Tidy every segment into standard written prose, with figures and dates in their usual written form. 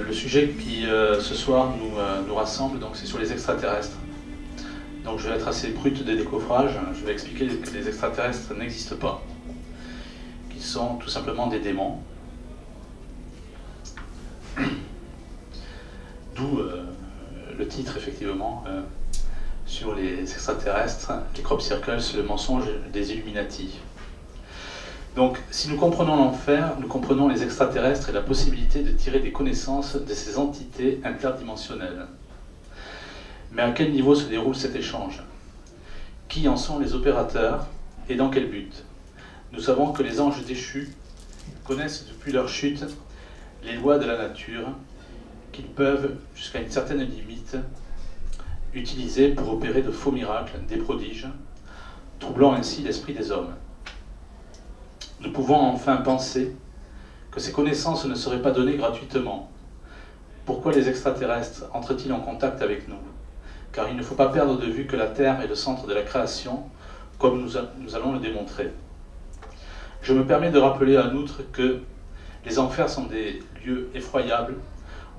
Le sujet qui ce soir nous rassemble, donc, c'est sur les extraterrestres. Donc je vais être assez brut de décoffrage, je vais expliquer que les extraterrestres n'existent pas, qu'ils sont tout simplement des démons. D'où le titre effectivement sur les extraterrestres, les crop circles, le mensonge des Illuminati. Donc, si nous comprenons l'enfer, nous comprenons les extraterrestres et la possibilité de tirer des connaissances de ces entités interdimensionnelles. Mais à quel niveau se déroule cet échange? Qui en sont les opérateurs et dans quel but? Nous savons que les anges déchus connaissent depuis leur chute les lois de la nature qu'ils peuvent, jusqu'à une certaine limite, utiliser pour opérer de faux miracles, des prodiges, troublant ainsi l'esprit des hommes. Nous pouvons enfin penser que ces connaissances ne seraient pas données gratuitement. Pourquoi les extraterrestres entrent-ils en contact avec nous? Car il ne faut pas perdre de vue que la Terre est le centre de la création, comme nous allons le démontrer. Je me permets de rappeler en outre que les enfers sont des lieux effroyables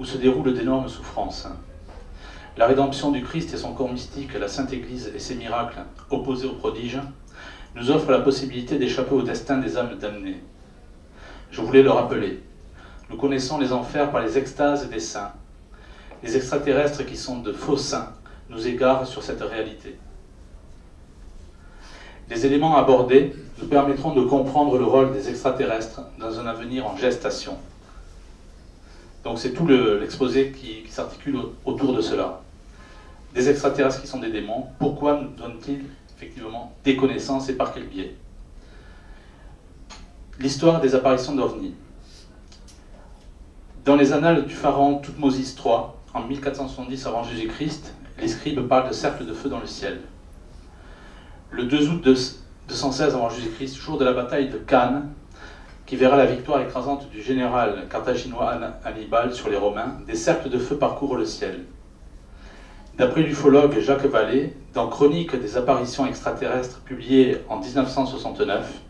où se déroulent d'énormes souffrances. La rédemption du Christ et son corps mystique, la Sainte Église et ses miracles, opposés aux prodiges, nous offre la possibilité d'échapper au destin des âmes damnées. Je voulais le rappeler. Nous connaissons les enfers par les extases des saints. Les extraterrestres qui sont de faux saints nous égarent sur cette réalité. Les éléments abordés nous permettront de comprendre le rôle des extraterrestres dans un avenir en gestation. Donc c'est tout l'exposé qui s'articule autour de cela. Des extraterrestres qui sont des démons, pourquoi nous donnent-ils effectivement des connaissances et par quel biais? L'histoire des apparitions d'OVNI. Dans les annales du pharaon Thoutmôsis III, en 1470 avant Jésus-Christ, les scribes parlent de cercles de feu dans le ciel. Le 2 août 216 avant Jésus-Christ, jour de la bataille de Cannes, qui verra la victoire écrasante du général carthaginois Hannibal sur les Romains, des cercles de feu parcourent le ciel. D'après l'ufologue Jacques Vallée, dans Chronique des apparitions extraterrestres publiée en 1969,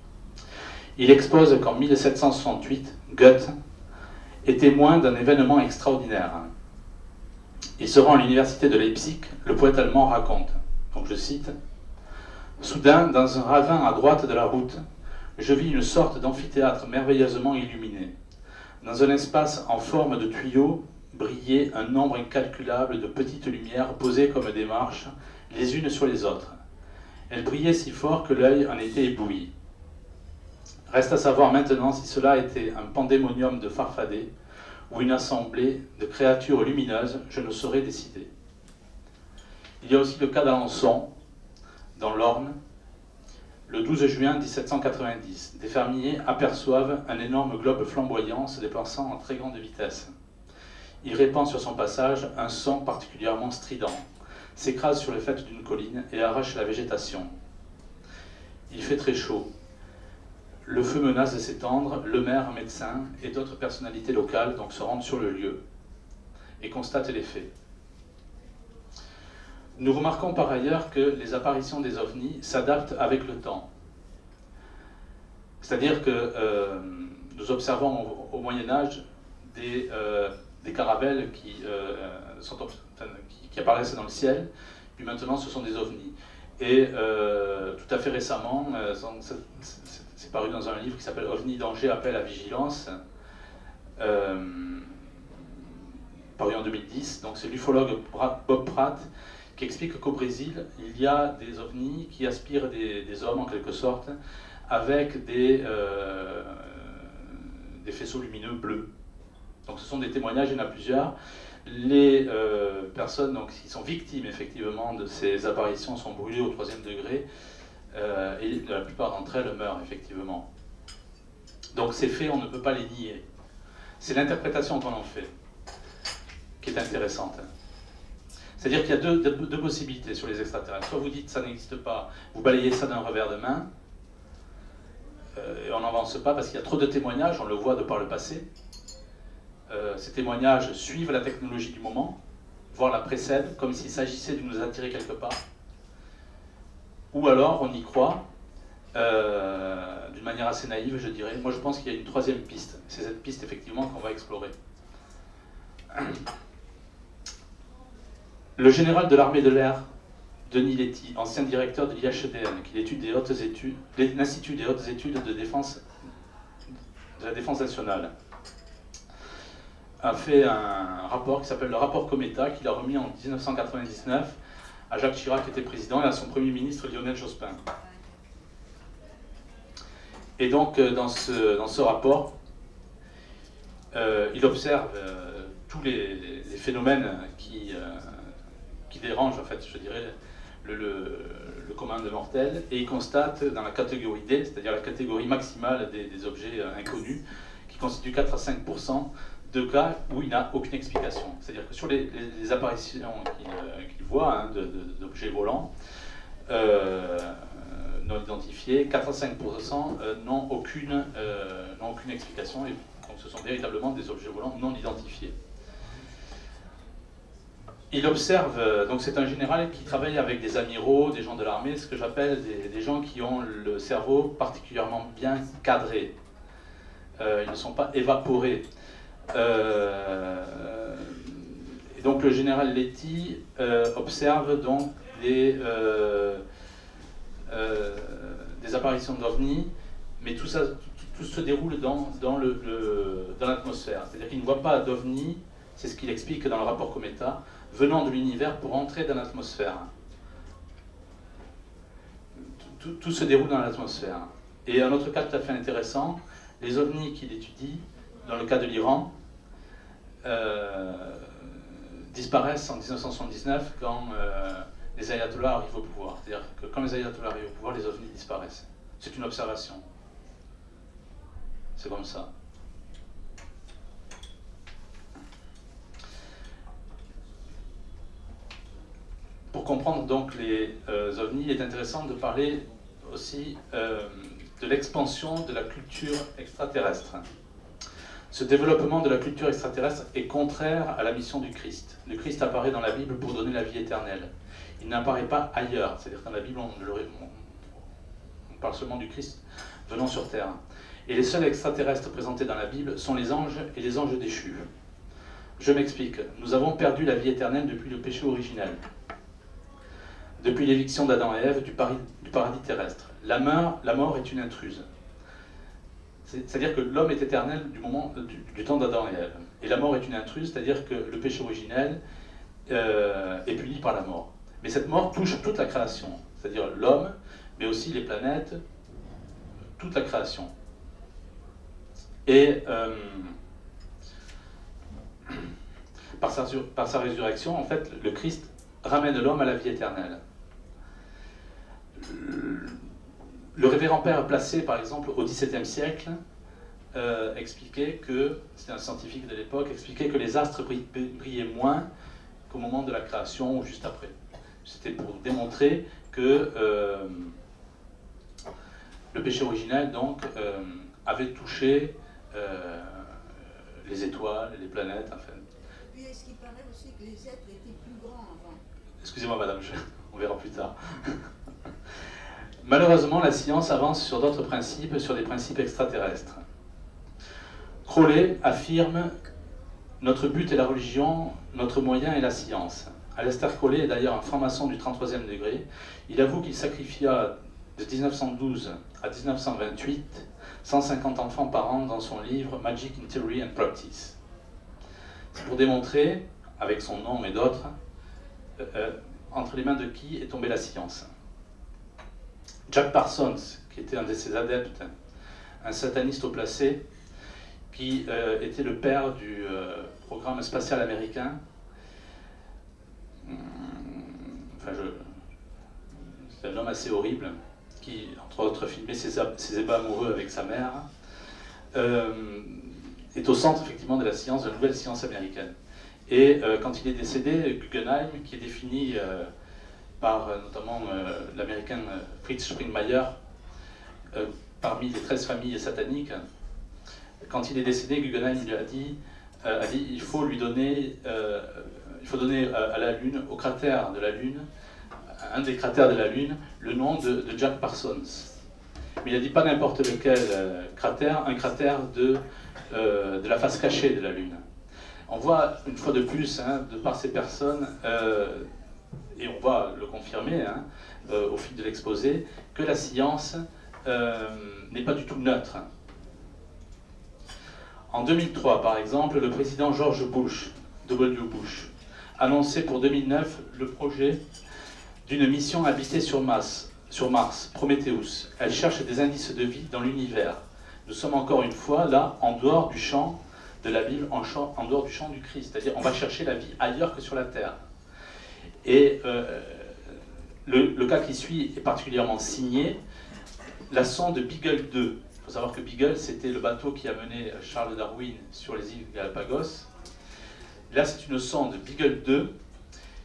il expose qu'en 1768, Goethe est témoin d'un événement extraordinaire. Il se rend à l'université de Leipzig, le poète allemand raconte, donc je cite, « Soudain, dans un ravin à droite de la route, je vis une sorte d'amphithéâtre merveilleusement illuminé. Dans un espace en forme de tuyau, brillait un nombre incalculable de petites lumières posées comme des marches, les unes sur les autres. Elles brillaient si fort que l'œil en était ébloui. Reste à savoir maintenant si cela était un pandémonium de farfadets ou une assemblée de créatures lumineuses, je ne saurais décider. » Il y a aussi le cas d'Alençon, dans l'Orne, le 12 juin 1790. Des fermiers aperçoivent un énorme globe flamboyant se déplaçant en très grande vitesse. Il répand sur son passage un son particulièrement strident, s'écrase sur les faîtes d'une colline et arrache la végétation. Il fait très chaud. Le feu menace de s'étendre, le maire, un médecin et d'autres personnalités locales donc, se rendent sur le lieu et constatent les faits. Nous remarquons par ailleurs que les apparitions des ovnis s'adaptent avec le temps. C'est-à-dire que nous observons au Moyen-Âge des caravelles qui apparaissent dans le ciel, puis maintenant ce sont des ovnis. Et tout à fait récemment, c'est paru dans un livre qui s'appelle OVNI Danger, appel à vigilance, paru en 2010. Donc c'est l'ufologue Bob Pratt qui explique qu'au Brésil, il y a des ovnis qui aspirent des hommes en quelque sorte, avec des faisceaux lumineux bleus. Donc ce sont des témoignages, il y en a plusieurs. Les personnes donc, qui sont victimes effectivement de ces apparitions sont brûlées au 3e degré et la plupart d'entre elles meurent effectivement. Donc ces faits, on ne peut pas les nier. C'est l'interprétation qu'on en fait. est intéressante. C'est-à-dire qu'il y a deux possibilités sur les extraterrestres. Soit vous dites ça n'existe pas, vous balayez ça d'un revers de main, et on n'avance pas parce qu'il y a trop de témoignages, on le voit de par le passé. Ces témoignages suivent la technologie du moment, voire la précèdent, comme s'il s'agissait de nous attirer quelque part. Ou alors on y croit, d'une manière assez naïve, je dirais. Moi je pense qu'il y a une troisième piste. C'est cette piste effectivement qu'on va explorer. Le général de l'armée de l'air, Denis Letty, ancien directeur de l'IHEDN, qui est l'Institut des hautes études de la défense nationale, a fait un rapport qui s'appelle le rapport Cometa, qu'il a remis en 1999 à Jacques Chirac, qui était président, et à son premier ministre Lionel Jospin. Et donc, dans ce rapport, il observe tous les phénomènes qui dérangent, en fait, je dirais, le commun des mortels, et il constate dans la catégorie D, c'est-à-dire la catégorie maximale des objets inconnus, qui constitue 4 à 5% de cas où il n'a aucune explication. C'est-à-dire que sur les apparitions qu'il voit d'objets volants non identifiés, 4 à 5% n'ont aucune explication, et donc ce sont véritablement des objets volants non identifiés. Il observe, donc c'est un général qui travaille avec des amiraux, des gens de l'armée, ce que j'appelle des gens qui ont le cerveau particulièrement bien cadré. Ils ne sont pas évaporés. Et donc le général Letty observe donc des apparitions d'ovnis, mais tout se déroule dans l'atmosphère. C'est-à-dire qu'il ne voit pas d'ovnis, c'est ce qu'il explique dans le rapport Cometa, venant de l'univers pour entrer dans l'atmosphère. Tout se déroule dans l'atmosphère. Et un autre cas tout à fait intéressant, les ovnis qu'il étudie, dans le cas de l'Iran, disparaissent en 1979 quand les ayatollahs arrivent au pouvoir. C'est-à-dire que quand les ayatollahs arrivent au pouvoir, les ovnis disparaissent. C'est une observation. C'est comme ça. Pour comprendre donc les ovnis, il est intéressant de parler aussi de l'expansion de la culture extraterrestre. Ce développement de la culture extraterrestre est contraire à la mission du Christ. Le Christ apparaît dans la Bible pour donner la vie éternelle. Il n'apparaît pas ailleurs. C'est-à-dire que dans la Bible, on parle seulement du Christ venant sur terre. Et les seuls extraterrestres présentés dans la Bible sont les anges et les anges déchus. Je m'explique. Nous avons perdu la vie éternelle depuis le péché originel. Depuis l'éviction d'Adam et Ève du paradis terrestre. La mort est une intruse. C'est-à-dire que l'homme est éternel du temps d'Adam et Ève. Et la mort est une intruse, c'est-à-dire que le péché originel est puni par la mort. Mais cette mort touche toute la création, c'est-à-dire l'homme, mais aussi les planètes, toute la création. Et par sa résurrection, en fait, le Christ ramène l'homme à la vie éternelle. Le révérend père Placé, par exemple, au XVIIe siècle, expliquait que, c'était un scientifique de l'époque, expliquait que les astres brillaient moins qu'au moment de la création ou juste après. C'était pour démontrer que le péché originel, donc, avait touché les étoiles, les planètes, enfin. Et puis, est-ce qu'il paraît aussi que les êtres étaient plus grands avant? Excusez-moi, madame, on verra plus tard. Malheureusement, la science avance sur d'autres principes, sur des principes extraterrestres. Crowley affirme « Notre but est la religion, notre moyen est la science ». Aleister Crowley est d'ailleurs un franc-maçon du 33e degré. Il avoue qu'il sacrifia de 1912 à 1928 150 enfants par an dans son livre « Magic in Theory and Practice ». C'est pour démontrer, avec son nom et d'autres, entre les mains de qui est tombée la science. Jack Parsons, qui était un de ses adeptes, un sataniste au placé, qui était le père du programme spatial américain. Enfin, c'est un homme assez horrible, qui, entre autres, filmait ses ébats amoureux avec sa mère, est au centre, effectivement, de la science, de la nouvelle science américaine. Et quand il est décédé, Guggenheim, qui est défini par notamment l'américain Fritz Springmeier, parmi les 13 familles sataniques, quand il est décédé, Guggenheim lui a dit il faut donner à la Lune, au cratère de la Lune, un des cratères de la Lune, le nom de Jack Parsons. Mais il n'a dit pas n'importe lequel cratère, un cratère de la face cachée de la Lune. On voit une fois de plus, de par ces personnes, et on va le confirmer au fil de l'exposé, que la science n'est pas du tout neutre. En 2003, par exemple, le président George W. Bush, annonçait pour 2009 le projet d'une mission habitée sur Mars, Prometheus. Elle cherche des indices de vie dans l'univers. Nous sommes encore une fois là, en dehors du champ de la Bible, en dehors du champ du Christ. C'est-à-dire, on va chercher la vie ailleurs que sur la Terre. Et le cas qui suit est particulièrement signé. La sonde Beagle 2. Il faut savoir que Beagle, c'était le bateau qui a mené Charles Darwin sur les îles Galapagos. Là, c'est une sonde Beagle 2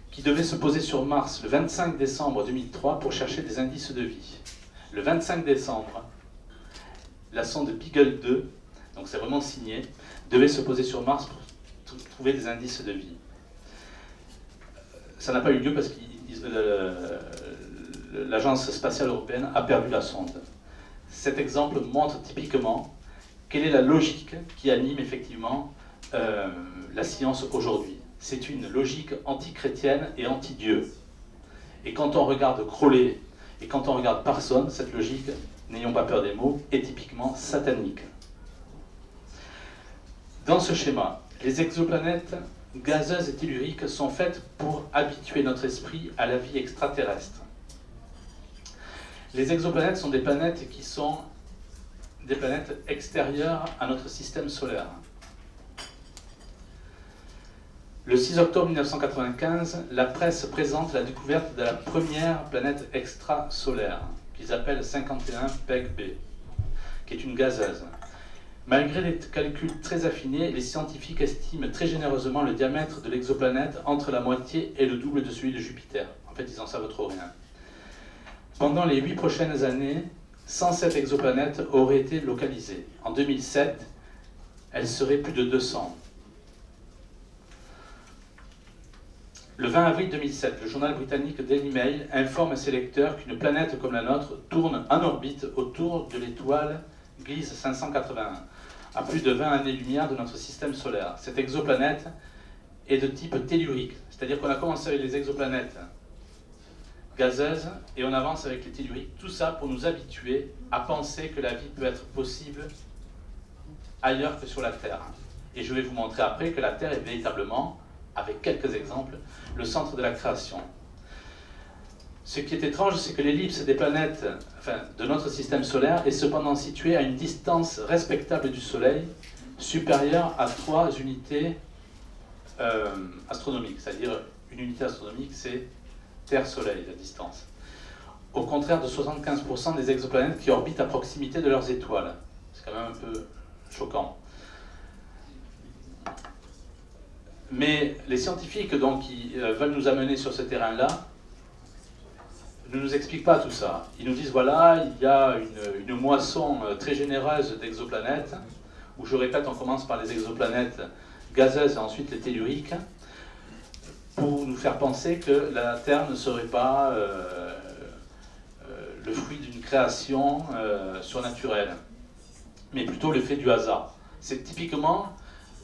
qui devait se poser sur Mars le 25 décembre 2003 pour chercher des indices de vie. Le 25 décembre, la sonde Beagle 2, donc c'est vraiment signé, devait se poser sur Mars pour trouver des indices de vie. Ça n'a pas eu lieu parce que l'Agence spatiale européenne a perdu la sonde. Cet exemple montre typiquement quelle est la logique qui anime effectivement la science aujourd'hui. C'est une logique anti-chrétienne et anti-Dieu. Et quand on regarde Crowley et quand on regarde Parsons, cette logique, n'ayons pas peur des mots, est typiquement satanique. Dans ce schéma, les exoplanètes gazeuses et telluriques sont faites pour habituer notre esprit à la vie extraterrestre. Les exoplanètes sont des planètes qui sont des planètes extérieures à notre système solaire. Le 6 octobre 1995, la presse présente la découverte de la première planète extrasolaire, qu'ils appellent 51 Peg B, qui est une gazeuse. Malgré les calculs très affinés, les scientifiques estiment très généreusement le diamètre de l'exoplanète entre la moitié et le double de celui de Jupiter. En fait, ils n'en savent trop rien. Pendant les 8 prochaines années, 107 exoplanètes auraient été localisées. En 2007, elles seraient plus de 200. Le 20 avril 2007, le journal britannique Daily Mail informe ses lecteurs qu'une planète comme la nôtre tourne en orbite autour de l'étoile Gliese 581, à plus de 20 années-lumière de notre système solaire. Cette exoplanète est de type tellurique, c'est-à-dire qu'on a commencé avec les exoplanètes gazeuses et on avance avec les telluriques. Tout ça pour nous habituer à penser que la vie peut être possible ailleurs que sur la Terre. Et je vais vous montrer après que la Terre est véritablement, avec quelques exemples, le centre de la création. Ce qui est étrange, c'est que l'ellipse des planètes, de notre système solaire, est cependant située à une distance respectable du Soleil, supérieure à 3 unités astronomiques. C'est-à-dire, une unité astronomique, c'est Terre-Soleil, la distance. Au contraire de 75% des exoplanètes qui orbitent à proximité de leurs étoiles. C'est quand même un peu choquant. Mais les scientifiques donc, qui veulent nous amener sur ce terrain-là ne nous expliquent pas tout ça. Ils nous disent voilà, il y a une moisson très généreuse d'exoplanètes, où je répète, on commence par les exoplanètes gazeuses et ensuite les telluriques, pour nous faire penser que la Terre ne serait pas le fruit d'une création surnaturelle, mais plutôt le fait du hasard. C'est typiquement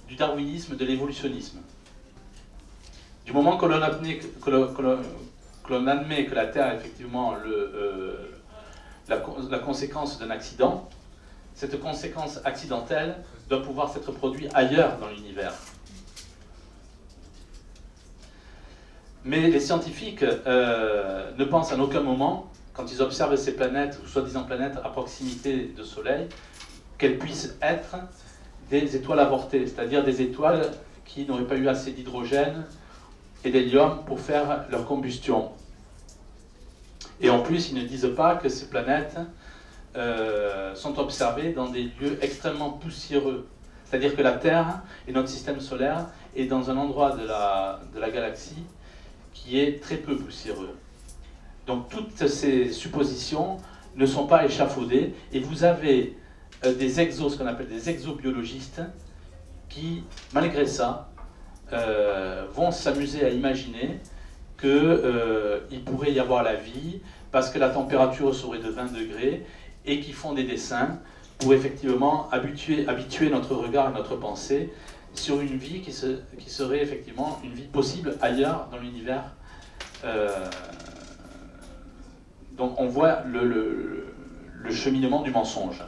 du darwinisme, de l'évolutionnisme. Du moment que l'on admet que la Terre est effectivement la conséquence d'un accident, cette conséquence accidentelle doit pouvoir s'être produite ailleurs dans l'univers. Mais les scientifiques ne pensent en aucun moment, quand ils observent ces planètes, ou soi-disant planètes à proximité de Soleil, qu'elles puissent être des étoiles avortées, c'est-à-dire des étoiles qui n'auraient pas eu assez d'hydrogène et d'hélium pour faire leur combustion. Et en plus, ils ne disent pas que ces planètes sont observées dans des lieux extrêmement poussiéreux. C'est-à-dire que la Terre et notre système solaire est dans un endroit de la galaxie qui est très peu poussiéreux. Donc toutes ces suppositions ne sont pas échafaudées, et vous avez des exos, ce qu'on appelle des exobiologistes, qui, malgré ça, vont s'amuser à imaginer qu'il pourrait y avoir la vie, parce que la température serait de 20 degrés, et qui font des dessins pour effectivement habituer notre regard et notre pensée sur une vie qui serait effectivement une vie possible ailleurs dans l'univers. Donc on voit le cheminement du mensonge.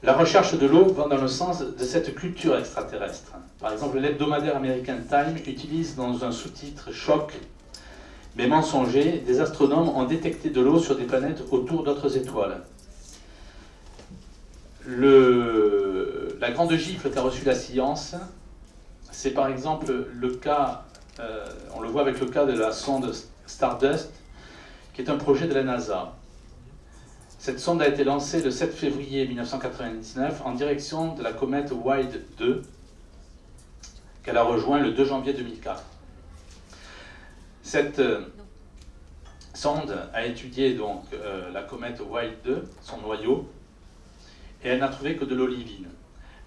La recherche de l'eau va dans le sens de cette culture extraterrestre. Par exemple, l'hebdomadaire American Time utilise dans un sous-titre choc mais mensonger, des astronomes ont détecté de l'eau sur des planètes autour d'autres étoiles. La grande gifle qu'a reçue la science, c'est par exemple le cas, on le voit avec le cas de la sonde Stardust, qui est un projet de la NASA. Cette sonde a été lancée le 7 février 1999 en direction de la comète Wild 2, qu'elle a rejoint le 2 janvier 2004. Cette sonde a étudié donc la comète Wild 2, son noyau, et elle n'a trouvé que de l'olivine.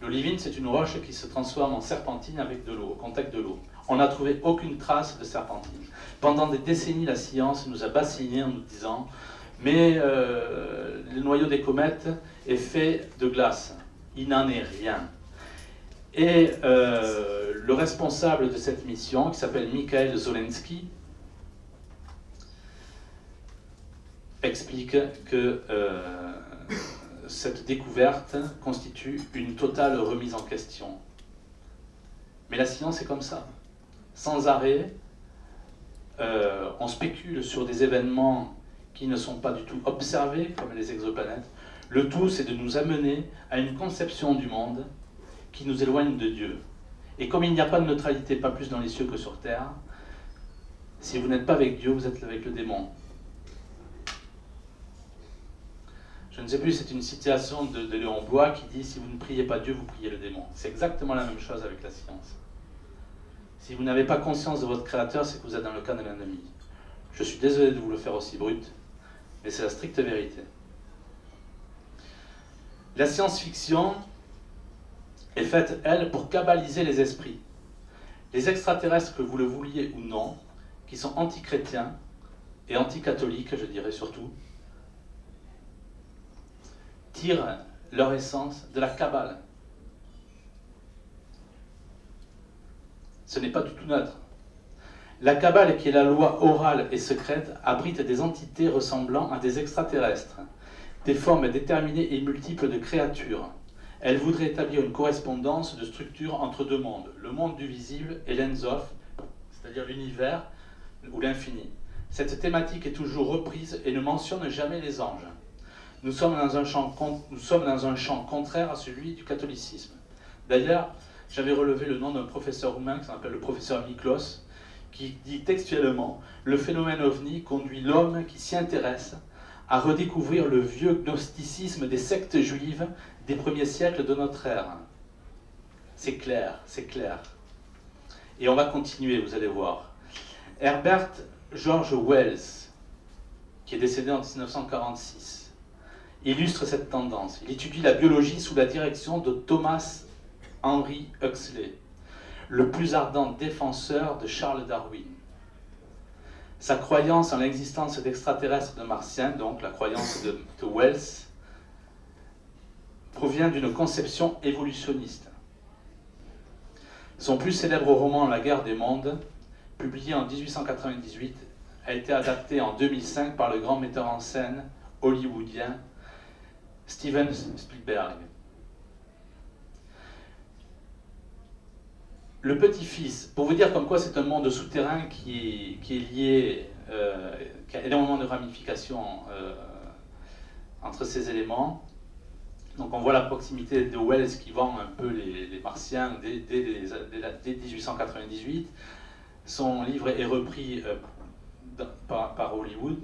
L'olivine, c'est une roche qui se transforme en serpentine avec de l'eau, au contact de l'eau. On n'a trouvé aucune trace de serpentine. Pendant des décennies, la science nous a bassinés en nous disant « mais le noyau des comètes est fait de glace. Il n'en est rien ». Et le responsable de cette mission, qui s'appelle Mikhail Zolensky, explique que cette découverte constitue une totale remise en question. Mais la science est comme ça. Sans arrêt, on spécule sur des événements qui ne sont pas du tout observés, comme les exoplanètes. Le tout, c'est de nous amener à une conception du monde qui nous éloigne de Dieu. Et comme il n'y a pas de neutralité, pas plus dans les cieux que sur terre, si vous n'êtes pas avec Dieu, vous êtes avec le démon. Je ne sais plus, c'est une citation de Léon Bloy qui dit « Si vous ne priez pas Dieu, vous priez le démon ». C'est exactement la même chose avec la science. Si vous n'avez pas conscience de votre créateur, c'est que vous êtes dans le camp de l'ennemi. Je suis désolé de vous le faire aussi brut, mais c'est la stricte vérité. La science-fiction est faite, elle, pour cabaliser les esprits. Les extraterrestres, que vous le vouliez ou non, qui sont anti-chrétiens et anti-catholiques, je dirais surtout, tirent leur essence de la Kabbale. Ce n'est pas du tout neutre. La Kabbale, qui est la loi orale et secrète, abrite des entités ressemblant à des extraterrestres, des formes déterminées et multiples de créatures. Elle voudrait établir une correspondance de structure entre deux mondes, le monde du visible et l'Ensof, c'est-à-dire l'univers ou l'infini. Cette thématique est toujours reprise et ne mentionne jamais les anges. Nous sommes dans un champ contraire à celui du catholicisme. D'ailleurs, j'avais relevé le nom d'un professeur roumain qui s'appelle le professeur Miklos, qui dit textuellement « Le phénomène ovni conduit l'homme qui s'y intéresse à redécouvrir le vieux gnosticisme des sectes juives des premiers siècles de notre ère. » C'est clair, c'est clair. Et on va continuer, vous allez voir. Herbert George Wells, qui est décédé en 1946, illustre cette tendance. Il étudie la biologie sous la direction de Thomas Henry Huxley, le plus ardent défenseur de Charles Darwin. Sa croyance en l'existence d'extraterrestres de martiens, donc la croyance de Wells, provient d'une conception évolutionniste. Son plus célèbre roman, La guerre des mondes, publié en 1898, a été adapté en 2005 par le grand metteur en scène hollywoodien Steven Spielberg. Le petit-fils, pour vous dire comme quoi c'est un monde souterrain qui est lié, qui a énormément de ramifications entre ces éléments. Donc on voit la proximité de Wells qui vend un peu les martiens dès 1898. Son livre est repris par Hollywood.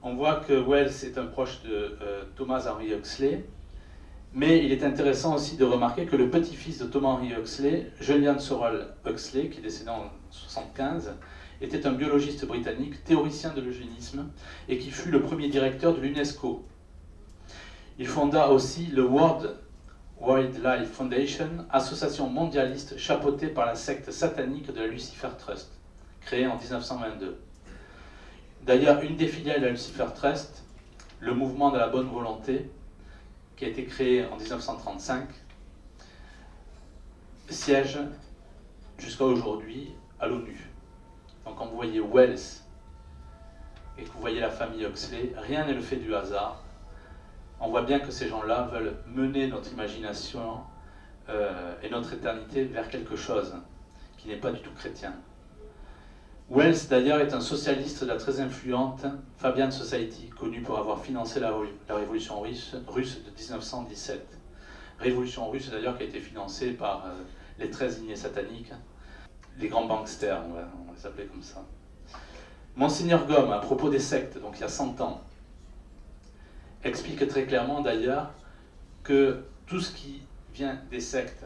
On voit que Wells est un proche de Thomas Henry Huxley. Mais il est intéressant aussi de remarquer que le petit-fils de Thomas Henry Huxley, Julian Sorrell Huxley, qui est décédé en 1975, était un biologiste britannique, théoricien de l'eugénisme, et qui fut le premier directeur de l'UNESCO. Il fonda aussi le World Wildlife Foundation, association mondialiste chapeautée par la secte satanique de la Lucifer Trust, créée en 1922. D'ailleurs, une des filiales de la Lucifer Trust, le mouvement de la bonne volonté, qui a été créé en 1935, siège jusqu'à aujourd'hui à l'ONU. Donc quand vous voyez Wells et que vous voyez la famille Huxley, rien n'est le fait du hasard. On voit bien que ces gens-là veulent mener notre imagination et notre éternité vers quelque chose qui n'est pas du tout chrétien. Wells, d'ailleurs, est un socialiste de la très influente Fabian Society, connu pour avoir financé la révolution russe de 1917. Révolution russe, d'ailleurs, qui a été financée par les 13 lignées sataniques, les grands banksters, on va les appeler comme ça. Monseigneur Gomme, à propos des sectes, donc il y a 100 ans, explique très clairement, d'ailleurs, que tout ce qui vient des sectes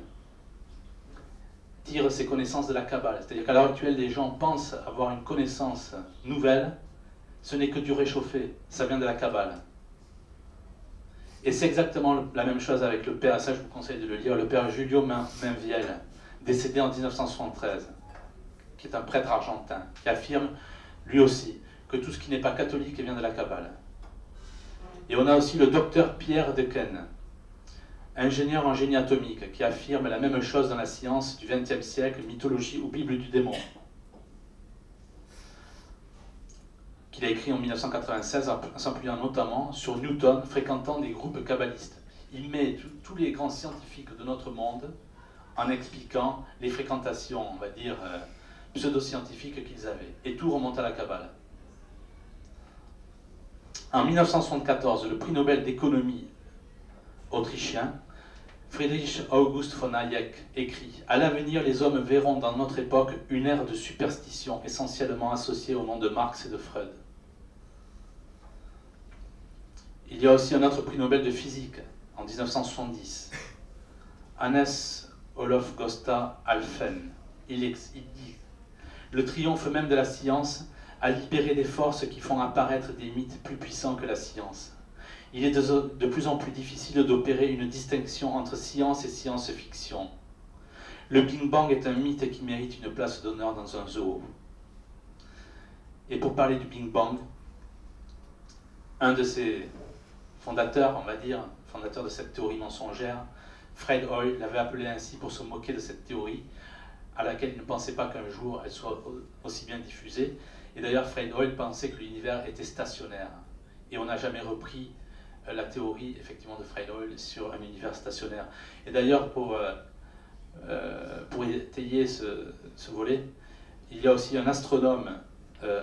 tire ses connaissances de la Kabbale. C'est-à-dire qu'à l'heure actuelle, les gens pensent avoir une connaissance nouvelle, ce n'est que du réchauffé, ça vient de la Kabbale. Et c'est exactement la même chose avec le père, ça je vous conseille de le lire, le père Julio Mainviel, décédé en 1973, qui est un prêtre argentin, qui affirme, lui aussi, que tout ce qui n'est pas catholique vient de la Kabbale. Et on a aussi le docteur Pierre Dequesne, ingénieur en génie atomique, qui affirme la même chose dans la science du XXe siècle, mythologie ou Bible du démon, qu'il a écrit en 1996 en s'appuyant notamment sur Newton fréquentant des groupes kabbalistes. Il met tous les grands scientifiques de notre monde en expliquant les fréquentations, on va dire, pseudo-scientifiques qu'ils avaient. Et tout remonte à la Kabbale. En 1974, le prix Nobel d'économie autrichien, Friedrich August von Hayek, écrit « À l'avenir, les hommes verront dans notre époque une ère de superstition essentiellement associée au nom de Marx et de Freud. » Il y a aussi un autre prix Nobel de physique, en 1970, Hannes Olof Gösta Alfen. Il dit « Le triomphe même de la science a libéré des forces qui font apparaître des mythes plus puissants que la science. Il est de plus en plus difficile d'opérer une distinction entre science et science-fiction. Le Big Bang est un mythe qui mérite une place d'honneur dans un zoo. » Et pour parler du Big Bang, un de ses fondateurs, on va dire, fondateur de cette théorie mensongère, Fred Hoyle, l'avait appelé ainsi pour se moquer de cette théorie, à laquelle il ne pensait pas qu'un jour elle soit aussi bien diffusée. Et d'ailleurs, Fred Hoyle pensait que l'univers était stationnaire. Et on n'a jamais repris la théorie, effectivement, de Fred Hoyle sur un univers stationnaire. Et d'ailleurs, pour étayer ce volet, il y a aussi un astronome,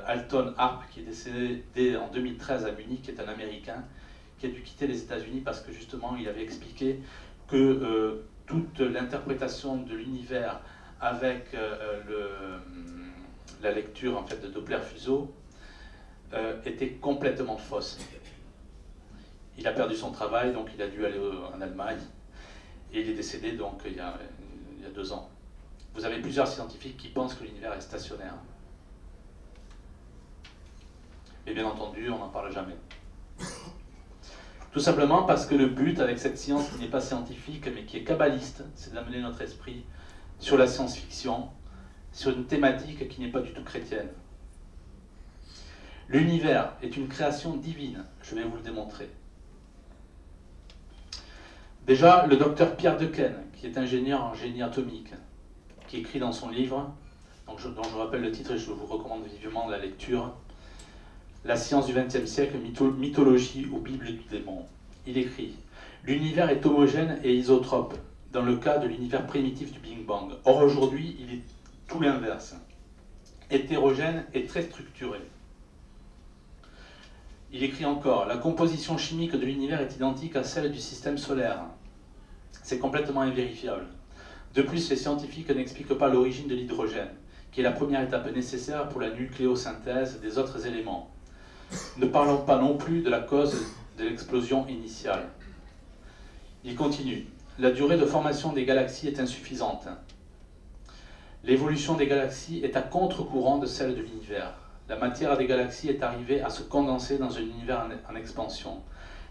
Alton Harp, qui est décédé en 2013 à Munich, qui est un Américain, qui a dû quitter les États-Unis parce que justement, il avait expliqué que toute l'interprétation de l'univers avec la lecture en fait, de Doppler-Fizeau était complètement fausse. Il a perdu son travail, donc il a dû aller en Allemagne, et il est décédé donc il y a 2 ans. Vous avez plusieurs scientifiques qui pensent que l'univers est stationnaire. Et bien entendu, on n'en parle jamais. Tout simplement parce que le but avec cette science qui n'est pas scientifique, mais qui est kabbaliste, c'est d'amener notre esprit sur la science-fiction, sur une thématique qui n'est pas du tout chrétienne. L'univers est une création divine, je vais vous le démontrer. Déjà, le docteur Pierre Dequesne, qui est ingénieur en génie atomique, qui écrit dans son livre, dont je rappelle le titre et je vous recommande vivement la lecture, La science du XXe siècle, mythologie ou Bible du démon. Il écrit « L'univers est homogène et isotrope, dans le cas de l'univers primitif du Big Bang. Or aujourd'hui, il est tout l'inverse, hétérogène et très structuré. » Il écrit encore « La composition chimique de l'univers est identique à celle du système solaire. C'est complètement invérifiable. De plus, les scientifiques n'expliquent pas l'origine de l'hydrogène, qui est la première étape nécessaire pour la nucléosynthèse des autres éléments. Ne parlons pas non plus de la cause de l'explosion initiale. Il continue. La durée de formation des galaxies est insuffisante. L'évolution des galaxies est à contre-courant de celle de l'univers. La matière des galaxies est arrivée à se condenser dans un univers en expansion.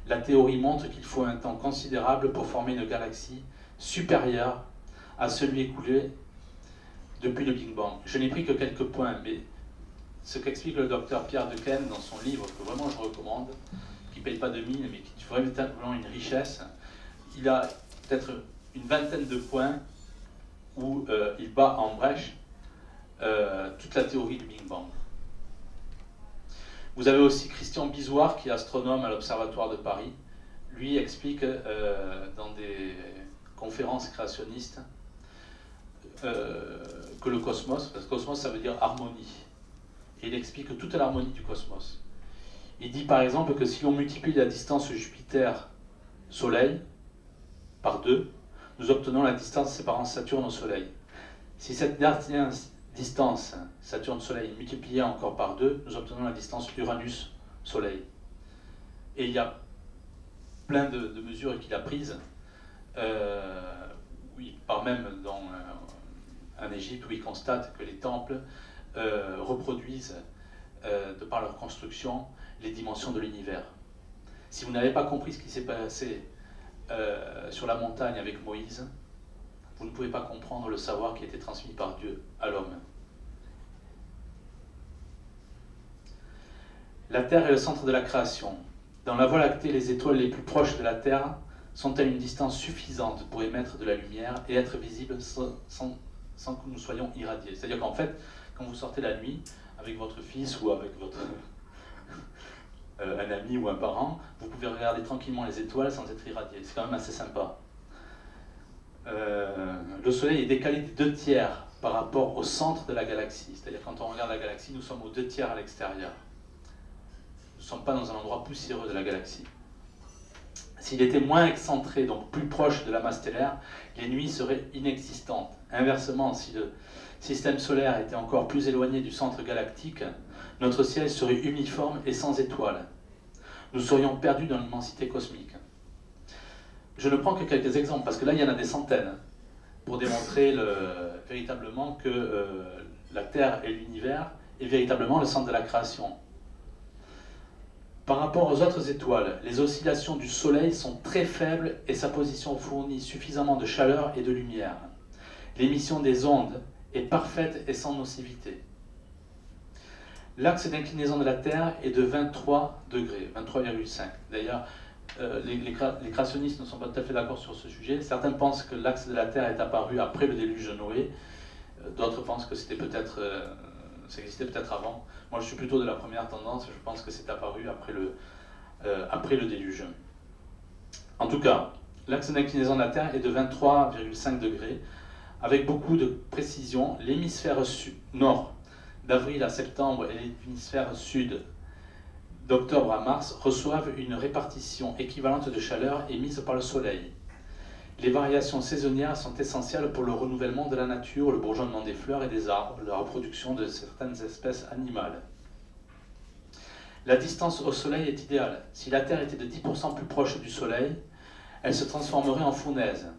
La théorie montre qu'il faut un temps considérable pour former une galaxie supérieure à celui écoulé depuis le Big Bang. Je n'ai pris que quelques points, mais ce qu'explique le docteur Pierre Dequesne dans son livre, que vraiment je recommande, qui ne paye pas de mine, mais qui est vraiment une richesse, il a peut-être une vingtaine de points où il bat en brèche toute la théorie du Big Bang. Vous avez aussi Christian Bizoir, qui est astronome à l'Observatoire de Paris. Lui explique dans des conférences créationnistes que le cosmos, parce que cosmos ça veut dire harmonie, et il explique toute l'harmonie du cosmos. Il dit par exemple que si on multiplie la distance Jupiter-Soleil par 2, nous obtenons la distance séparant Saturne au Soleil. Si cette dernière distance Saturne-Soleil est multipliée encore par 2, nous obtenons la distance Uranus-Soleil. Et il y a plein de mesures qu'il a prises, où il part même en Égypte, où il constate que les temples reproduisent, de par leur construction, les dimensions de l'univers. Si vous n'avez pas compris ce qui s'est passé sur la montagne avec Moïse, vous ne pouvez pas comprendre le savoir qui a été transmis par Dieu à l'homme. La Terre est le centre de la création. Dans la Voie lactée, les étoiles les plus proches de la Terre sont à une distance suffisante pour émettre de la lumière et être visibles sans que nous soyons irradiés. C'est-à-dire qu'en fait, quand vous sortez la nuit avec votre fils ou avec votre un ami ou un parent, vous pouvez regarder tranquillement les étoiles sans être irradié. C'est quand même assez sympa. Le Soleil est décalé des 2/3 par rapport au centre de la galaxie. C'est-à-dire quand on regarde la galaxie, nous sommes aux 2/3 à l'extérieur. Nous ne sommes pas dans un endroit poussiéreux de la galaxie. S'il était moins excentré, donc plus proche de la masse stellaire, les nuits seraient inexistantes. Inversement, si le système solaire était encore plus éloigné du centre galactique, notre ciel serait uniforme et sans étoiles. Nous serions perdus dans l'immensité cosmique. Je ne prends que quelques exemples, parce que là, il y en a des centaines, pour démontrer véritablement que la Terre et l'univers est véritablement le centre de la création. Par rapport aux autres étoiles, les oscillations du Soleil sont très faibles et sa position fournit suffisamment de chaleur et de lumière. L'émission des ondes est parfaite et sans nocivité. L'axe d'inclinaison de la Terre est de 23 degrés, 23,5. D'ailleurs, les créationnistes ne sont pas tout à fait d'accord sur ce sujet. Certains pensent que l'axe de la Terre est apparu après le déluge de Noé. D'autres pensent que c'était peut-être, ça existait peut-être avant. Moi, je suis plutôt de la première tendance. Je pense que c'est apparu après le déluge. En tout cas, l'axe d'inclinaison de la Terre est de 23,5 degrés. Avec beaucoup de précision, l'hémisphère nord, d'avril à septembre, et l'hémisphère sud, d'octobre à mars, reçoivent une répartition équivalente de chaleur émise par le Soleil. Les variations saisonnières sont essentielles pour le renouvellement de la nature, le bourgeonnement des fleurs et des arbres, la reproduction de certaines espèces animales. La distance au Soleil est idéale. Si la Terre était de 10% plus proche du Soleil, elle se transformerait en fournaise.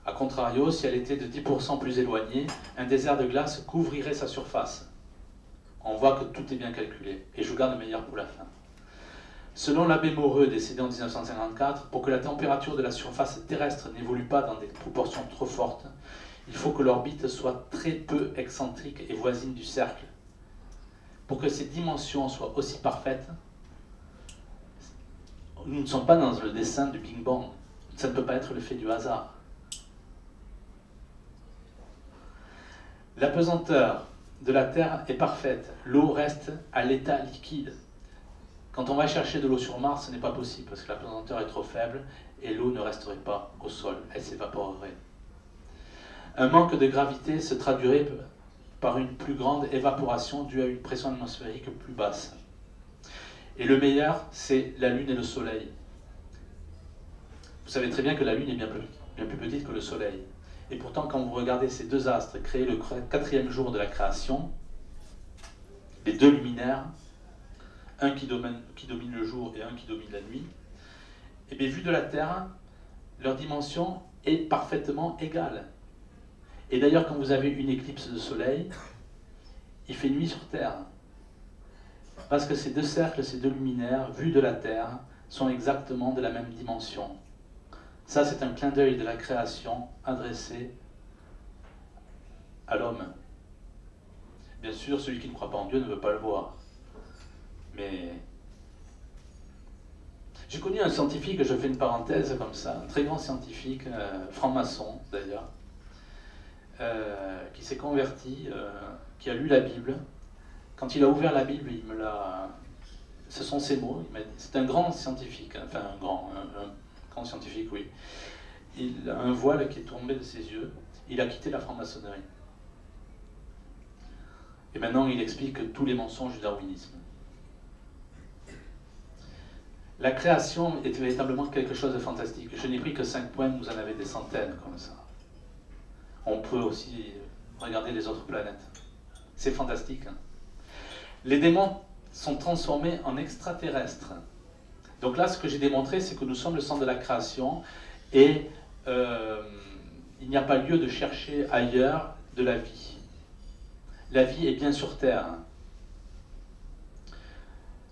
A contrario, si elle était de 10% plus éloignée, un désert de glace couvrirait sa surface. On voit que tout est bien calculé, et je vous garde le meilleur pour la fin. Selon l'abbé Moreux, décédé en 1954, pour que la température de la surface terrestre n'évolue pas dans des proportions trop fortes, il faut que l'orbite soit très peu excentrique et voisine du cercle. Pour que ces dimensions soient aussi parfaites, nous ne sommes pas dans le dessin du Big Bang. Ça ne peut pas être le fait du hasard. La pesanteur de la Terre est parfaite. L'eau reste à l'état liquide. Quand on va chercher de l'eau sur Mars, ce n'est pas possible parce que la pesanteur est trop faible et l'eau ne resterait pas au sol, elle s'évaporerait. Un manque de gravité se traduirait par une plus grande évaporation due à une pression atmosphérique plus basse. Et le meilleur, c'est la Lune et le Soleil. Vous savez très bien que la Lune est bien plus petite que le Soleil. Et pourtant, quand vous regardez ces deux astres créés le 4e jour de la création, les deux luminaires, un qui domine le jour et un qui domine la nuit, et bien vu de la Terre, leur dimension est parfaitement égale. Et d'ailleurs, quand vous avez une éclipse de soleil, il fait nuit sur Terre. Parce que ces deux cercles, ces deux luminaires, vus de la Terre, sont exactement de la même dimension. Ça, c'est un clin d'œil de la création adressé à l'homme. Bien sûr, celui qui ne croit pas en Dieu ne veut pas le voir. Mais j'ai connu un scientifique, je fais une parenthèse comme ça, un très grand scientifique, franc-maçon d'ailleurs, qui s'est converti, qui a lu la Bible. Quand il a ouvert la Bible, il me l'a... Ce sont ses mots. C'est un grand scientifique, enfin un grand scientifique, oui. Il a un voile qui est tombé de ses yeux. Il a quitté la franc-maçonnerie. Et maintenant, il explique tous les mensonges du darwinisme. La création est véritablement quelque chose de fantastique. Je n'ai pris que 5 points, vous en avez des centaines comme ça. On peut aussi regarder les autres planètes. C'est fantastique. Hein. Les démons sont transformés en extraterrestres. Donc là, ce que j'ai démontré, c'est que nous sommes le centre de la création et il n'y a pas lieu de chercher ailleurs de la vie. La vie est bien sur Terre.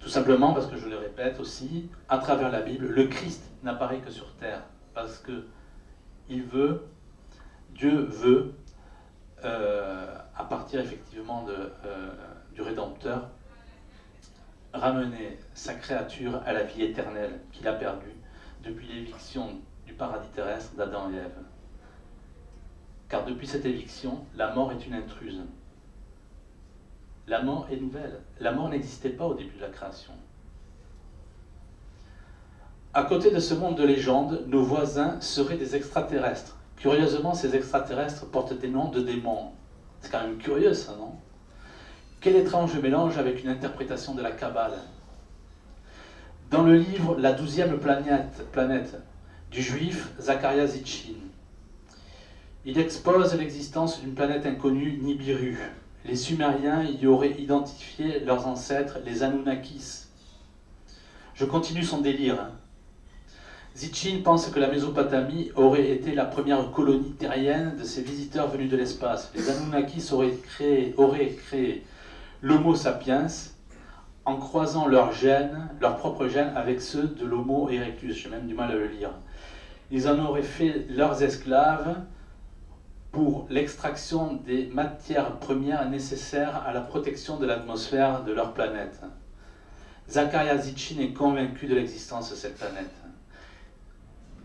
Tout simplement parce que, je le répète aussi, à travers la Bible, le Christ n'apparaît que sur Terre. Parce que Dieu veut, à partir effectivement du Rédempteur, ramener sa créature à la vie éternelle qu'il a perdue depuis l'éviction du paradis terrestre d'Adam et Ève. Car depuis cette éviction, la mort est une intruse. La mort est nouvelle. La mort n'existait pas au début de la création. À côté de ce monde de légende, nos voisins seraient des extraterrestres. Curieusement, ces extraterrestres portent des noms de démons. C'est quand même curieux ça, non? Quel étrange mélange avec une interprétation de la Kabbale. Dans le livre La 12e planète du juif Zachariah Sitchin, il expose l'existence d'une planète inconnue, Nibiru. Les Sumériens y auraient identifié leurs ancêtres, les Anunnakis. Je continue son délire. Sitchin pense que la Mésopotamie aurait été la première colonie terrienne de ces visiteurs venus de l'espace. Les Anunnakis auraient créé l'Homo sapiens en croisant leurs propres gènes avec ceux de l'Homo erectus. J'ai même du mal à le lire. Ils en auraient fait leurs esclaves pour l'extraction des matières premières nécessaires à la protection de l'atmosphère de leur planète. Zachariah Sitchin est convaincu de l'existence de cette planète.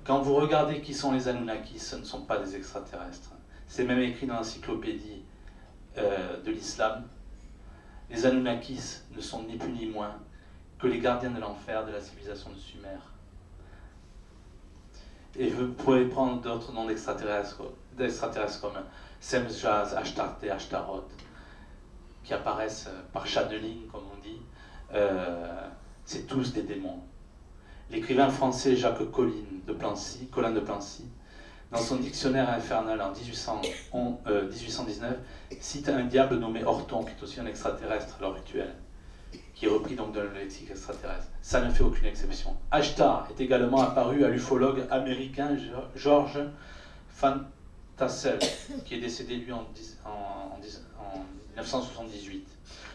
Quand vous regardez qui sont les Anunnakis, ce ne sont pas des extraterrestres. C'est même écrit dans l'encyclopédie de l'islam. Les Anunnakis ne sont ni plus ni moins que les gardiens de l'enfer de la civilisation de Sumer. Et vous pouvez prendre d'autres noms d'extraterrestres comme Semjaz, Ashtarte, Ashtaroth, qui apparaissent par chat de ligne, comme on dit. C'est tous des démons. L'écrivain français Jacques Collin de Plancy, dans son dictionnaire infernal en 1819, cite un diable nommé Orton, qui est aussi un extraterrestre à l'heure actuelle, qui est repris donc dans le lexique extraterrestre. Ça ne fait aucune exception. Ashtar est également apparu à l'ufologue américain George Fantassel, qui est décédé lui en 1978,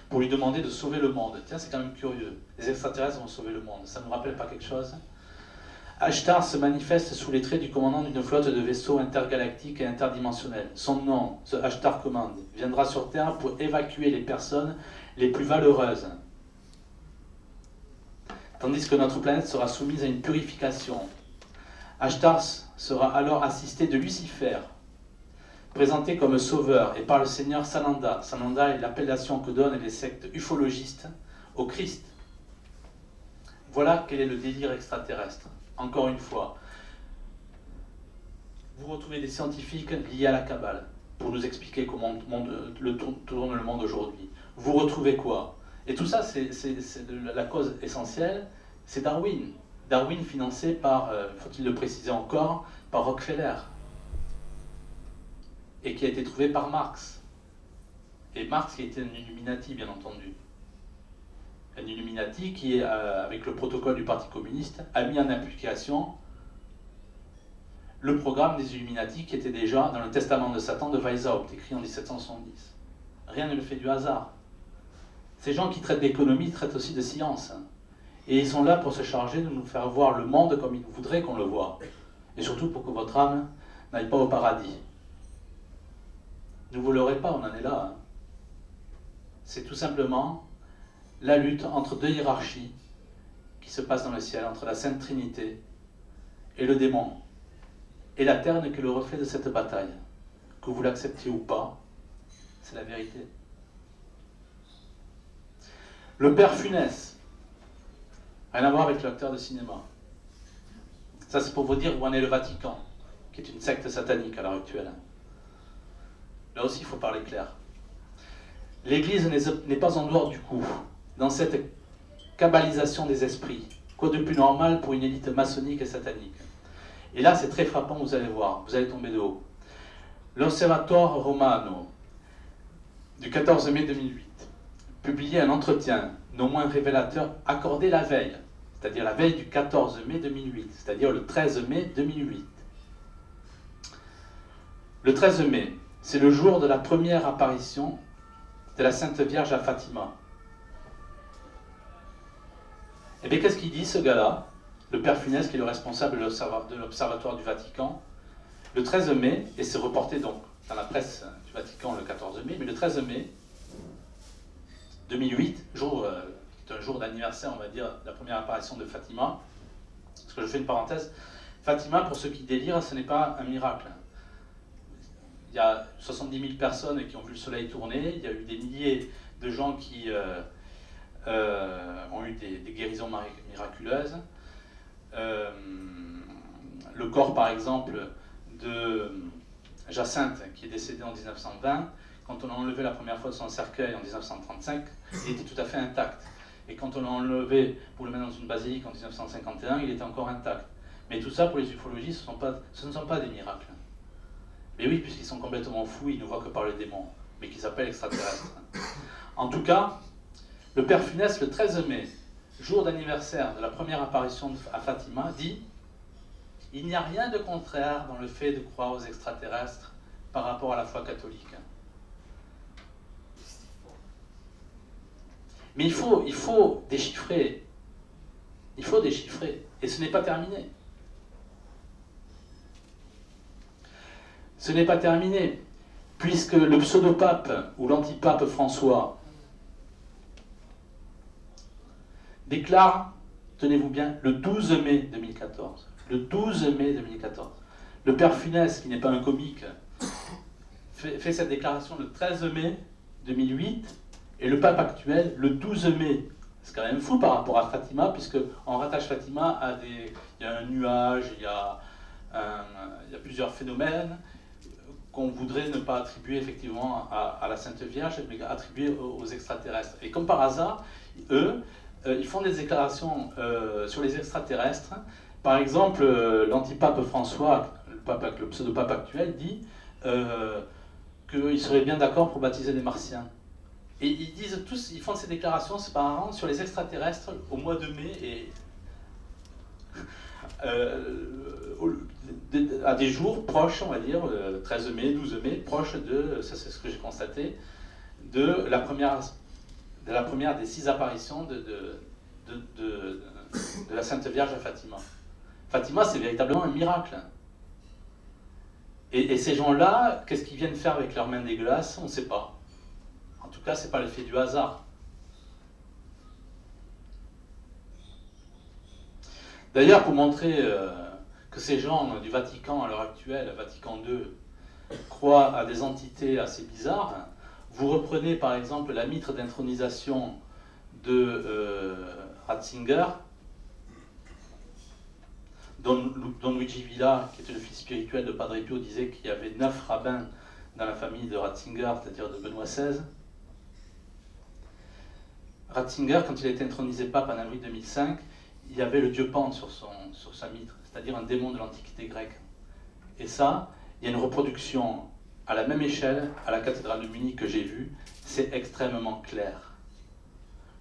pour lui demander de sauver le monde. Tiens, c'est quand même curieux. Les extraterrestres vont sauver le monde. Ça ne nous rappelle pas quelque chose? Ashtar se manifeste sous les traits du commandant d'une flotte de vaisseaux intergalactiques et interdimensionnels. Son nom, The Ashtar Command, viendra sur Terre pour évacuer les personnes les plus valeureuses. Tandis que notre planète sera soumise à une purification. Ashtar sera alors assisté de Lucifer, présenté comme sauveur, et par le seigneur Sananda. Sananda est l'appellation que donnent les sectes ufologistes au Christ. Voilà quel est le délire extraterrestre. Encore une fois, vous retrouvez des scientifiques liés à la Kabbale pour nous expliquer comment tourne le monde aujourd'hui. Vous retrouvez quoi? Et tout ça, c'est la cause essentielle, c'est Darwin. Darwin financé par, faut-il le préciser encore, par Rockefeller. Et qui a été trouvé par Marx. Et Marx qui était un Illuminati, bien entendu. Un Illuminati qui, avec le protocole du Parti communiste, a mis en application le programme des Illuminati qui était déjà dans le testament de Satan de Weishaupt, écrit en 1770. Rien ne le fait du hasard. Ces gens qui traitent d'économie traitent aussi de science. Et ils sont là pour se charger de nous faire voir le monde comme ils voudraient qu'on le voit. Et surtout pour que votre âme n'aille pas au paradis. Ne vous leurrez pas, on en est là. C'est tout simplement la lutte entre deux hiérarchies qui se passe dans le ciel, entre la Sainte Trinité et le démon. Et la terre n'est que le reflet de cette bataille. Que vous l'acceptiez ou pas, c'est la vérité. Le père Funès, rien à voir avec l'acteur de cinéma. Ça, c'est pour vous dire où en est le Vatican, qui est une secte satanique à l'heure actuelle. Là aussi, il faut parler clair. L'Église n'est pas en dehors du coup, dans cette kabbalisation des esprits. Quoi de plus normal pour une élite maçonnique et satanique? Et là, c'est très frappant, vous allez voir, vous allez tomber de haut. L'Osservatore Romano, du 14 mai 2008, publiait un entretien non moins révélateur accordé la veille, c'est-à-dire la veille du 14 mai 2008, c'est-à-dire le 13 mai 2008. Le 13 mai, c'est le jour de la première apparition de la Sainte Vierge à Fatima. Et bien qu'est-ce qu'il dit ce gars-là, le père Funès qui est le responsable de l'Observatoire du Vatican, le 13 mai, et c'est reporté donc dans la presse du Vatican le 14 mai, mais le 13 mai 2008, qui est un jour d'anniversaire, on va dire, de la première apparition de Fatima, parce que je fais une parenthèse, Fatima, pour ceux qui délirent, ce n'est pas un miracle. Il y a 70 000 personnes qui ont vu le soleil tourner, il y a eu des milliers de gens qui ont eu des guérisons miraculeuses. Le corps, par exemple, de Jacinthe, qui est décédé en 1920, quand on l'a enlevé la première fois de son cercueil en 1935, il était tout à fait intact. Et quand on l'a enlevé pour le mettre dans une basilique en 1951, il était encore intact. Mais tout ça, pour les ufologistes, ce ne sont pas des miracles. Mais oui, puisqu'ils sont complètement fous, ils ne voient que par le démon, mais qu'ils s'appellent extraterrestres. En tout cas, le père Funès, le 13 mai, jour d'anniversaire de la première apparition à Fatima, dit « Il n'y a rien de contraire dans le fait de croire aux extraterrestres par rapport à la foi catholique. » Mais il faut déchiffrer. Il faut déchiffrer. Et ce n'est pas terminé. Ce n'est pas terminé, puisque le pseudo-pape ou l'antipape François déclare, tenez-vous bien, le 12 mai 2014. Le 12 mai 2014. Le père Funès, qui n'est pas un comique, fait cette déclaration le 13 mai 2008, et le pape actuel, le 12 mai. C'est quand même fou par rapport à Fatima, puisqu'on rattache Fatima à il y a un nuage, il y a plusieurs phénomènes qu'on voudrait ne pas attribuer effectivement à la Sainte Vierge, mais attribuer aux extraterrestres. Et comme par hasard, eux, ils font des déclarations sur les extraterrestres. Par exemple, l'antipape François, le pseudo-pape actuel, dit qu'il serait bien d'accord pour baptiser les martiens. Et ils disent tous, ils font ces déclarations séparément sur les extraterrestres au mois de mai et à des jours proches, on va dire, 13 mai, 12 mai, proches de, ça c'est ce que j'ai constaté, de la première des 6 apparitions de la Sainte Vierge à Fatima. Fatima, c'est véritablement un miracle. Et ces gens-là, qu'est-ce qu'ils viennent faire avec leurs mains dégueulasses? On ne sait pas. En tout cas, ce n'est pas l'effet du hasard. D'ailleurs, pour montrer que ces gens du Vatican à l'heure actuelle, Vatican II, croient à des entités assez bizarres, vous reprenez par exemple la mitre d'intronisation de Ratzinger, Don Luigi Villa, qui était le fils spirituel de Padre Pio, disait qu'il y avait 9 rabbins dans la famille de Ratzinger, c'est-à-dire de Benoît XVI. Ratzinger, quand il a été intronisé pape en avril 2005, il y avait le dieu Pan sur sa mitre, c'est-à-dire un démon de l'Antiquité grecque. Et ça, il y a une reproduction à la même échelle à la cathédrale de Munich que j'ai vue, c'est extrêmement clair.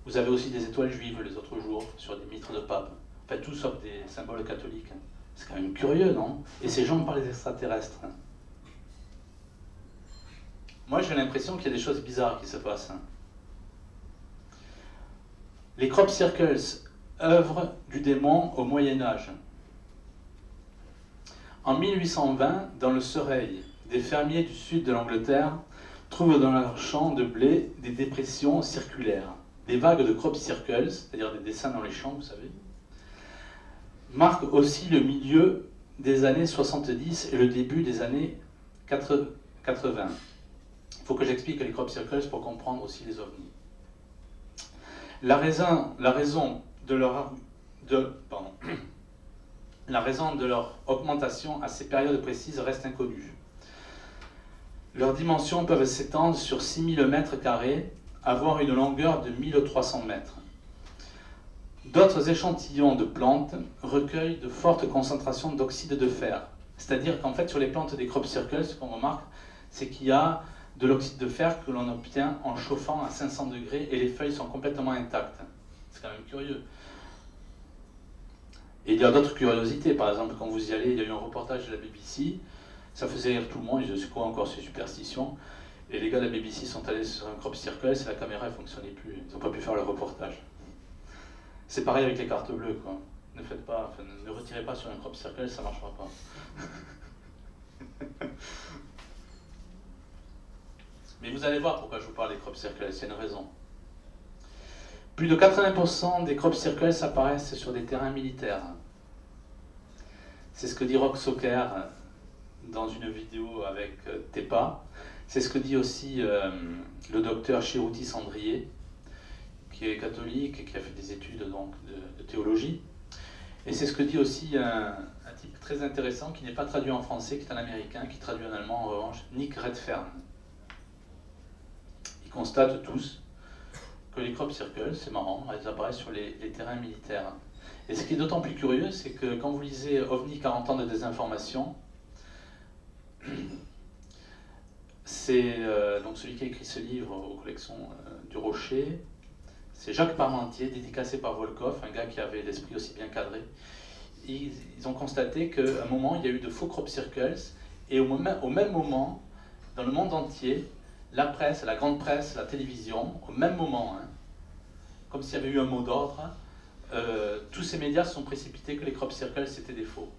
Vous avez aussi des étoiles juives les autres jours sur des mitres de pape. Enfin, tout sauf des symboles catholiques. C'est quand même curieux, non? Et ces gens parlent des extraterrestres. Moi, j'ai l'impression qu'il y a des choses bizarres qui se passent. Les crop circles, œuvre du démon au Moyen-Âge. En 1820, dans le Surrey, des fermiers du sud de l'Angleterre trouvent dans leurs champs de blé des dépressions circulaires. Des vagues de crop circles, c'est-à-dire des dessins dans les champs, vous savez, marquent aussi le milieu des années 70 et le début des années 80. Il faut que j'explique les crop circles pour comprendre aussi les ovnis. La raison de leur augmentation à ces périodes précises reste inconnue. Leurs dimensions peuvent s'étendre sur 6000 m², avoir une longueur de 1300 mètres. D'autres échantillons de plantes recueillent de fortes concentrations d'oxyde de fer. C'est-à-dire qu'en fait, sur les plantes des crop circles, ce qu'on remarque, c'est qu'il y a de l'oxyde de fer que l'on obtient en chauffant à 500 degrés et les feuilles sont complètement intactes. C'est quand même curieux. Et il y a d'autres curiosités. Par exemple, quand vous y allez, il y a eu un reportage de la BBC. Ça faisait rire tout le monde. Je sais quoi encore ces superstitions. Et les gars de la BBC sont allés sur un crop circle et la caméra ne fonctionnait plus. Ils n'ont pas pu faire le reportage. C'est pareil avec les cartes bleues, quoi. Ne faites pas, enfin, ne retirez pas sur un crop circle, ça ne marchera pas. Mais vous allez voir pourquoi je vous parle des crop circles, c'est une raison. Plus de 80% des crop circles apparaissent sur des terrains militaires. C'est ce que dit Rock Soccer dans une vidéo avec Tepa. C'est ce que dit aussi le docteur Chirouti Sandrier, qui est catholique et qui a fait des études donc, de théologie. Et c'est ce que dit aussi un type très intéressant qui n'est pas traduit en français, qui est un américain, qui traduit en allemand en revanche, Nick Redfern. Ils constatent tous que les crop circles, c'est marrant, elles apparaissent sur les terrains militaires. Et ce qui est d'autant plus curieux, c'est que quand vous lisez OVNI 40 ans de désinformation, c'est donc celui qui a écrit ce livre aux collections du Rocher, c'est Jacques Parmentier, dédicacé par Volkov, un gars qui avait l'esprit aussi bien cadré. Ils ont constaté qu'à un moment, il y a eu de faux crop circles, et au même moment, dans le monde entier, la presse, la grande presse, la télévision, au même moment, comme s'il y avait eu un mot d'ordre, tous ces médias se sont précipités que les crop circles c'était des faux.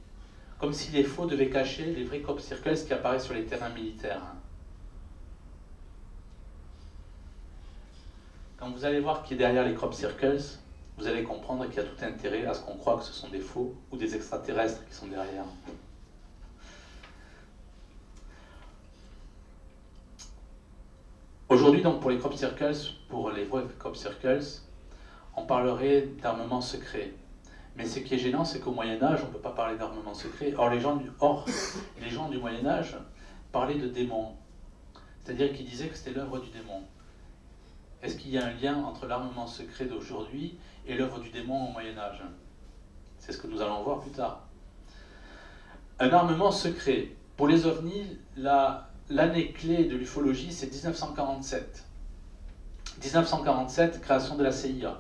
Comme si les faux devaient cacher les vrais crop circles qui apparaissent sur les terrains militaires. Quand vous allez voir qui est derrière les crop circles, vous allez comprendre qu'il y a tout intérêt à ce qu'on croit que ce sont des faux ou des extraterrestres qui sont derrière. Aujourd'hui, donc, pour les crop circles, pour les vrais crop circles, on parlerait d'armement secret. Mais ce qui est gênant, c'est qu'au Moyen-Âge, on ne peut pas parler d'armement secret. Or, les gens du Moyen-Âge parlaient de démons. C'est-à-dire qu'ils disaient que c'était l'œuvre du démon. Est-ce qu'il y a un lien entre l'armement secret d'aujourd'hui et l'œuvre du démon au Moyen-Âge? C'est ce que nous allons voir plus tard. Un armement secret. Pour les ovnis, l'année clé de l'ufologie, c'est 1947. 1947, création de la CIA.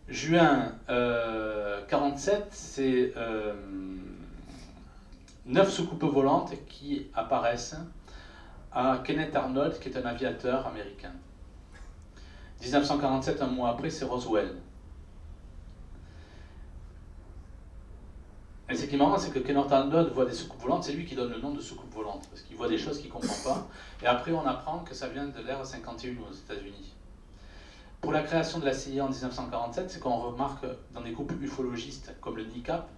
Juin 1947, c'est 9 soucoupes volantes qui apparaissent à Kenneth Arnold, qui est un aviateur américain. 1947, un mois après, c'est Roswell. Et ce qui est marrant, c'est que Kenneth Arnold voit des soucoupes volantes, c'est lui qui donne le nom de soucoupe volante, parce qu'il voit des choses qu'il ne comprend pas. Et après, on apprend que ça vient de l'ère 51 aux États-Unis. Pour la création de la CIA en 1947, c'est qu'on remarque dans des groupes ufologistes comme le NICAP,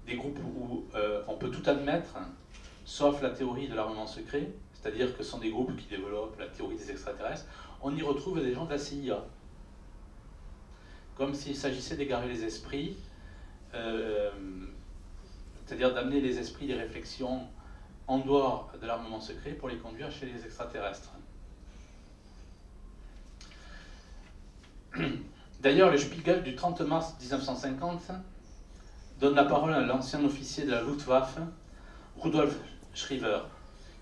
des groupes où on peut tout admettre, sauf la théorie de l'armement secret, c'est-à-dire que ce sont des groupes qui développent la théorie des extraterrestres, on y retrouve des gens de la CIA. Comme s'il s'agissait d'égarer les esprits, c'est-à-dire d'amener les esprits des réflexions en dehors de l'armement secret pour les conduire chez les extraterrestres. D'ailleurs, le Spiegel du 30 mars 1950 donne la parole à l'ancien officier de la Luftwaffe, Rudolf Schriever,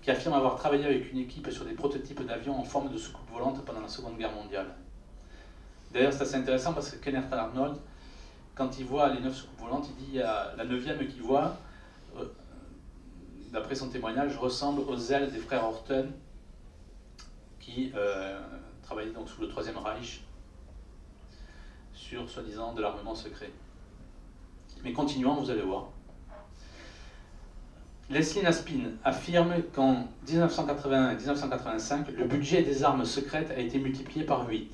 qui affirme avoir travaillé avec une équipe sur des prototypes d'avions en forme de soucoupe volante pendant la Seconde Guerre mondiale. D'ailleurs, c'est assez intéressant parce que Kenneth Arnold, quand il voit les 9 soucoupes volantes, il dit il y a la 9e qui voit, d'après son témoignage, ressemble aux ailes des frères Horten qui travaillaient donc sous le Troisième Reich sur, soi-disant, de l'armement secret. Mais continuons, vous allez voir. Leslie Naspin affirme qu'en 1981 et 1985, le budget des armes secrètes a été multiplié par 8.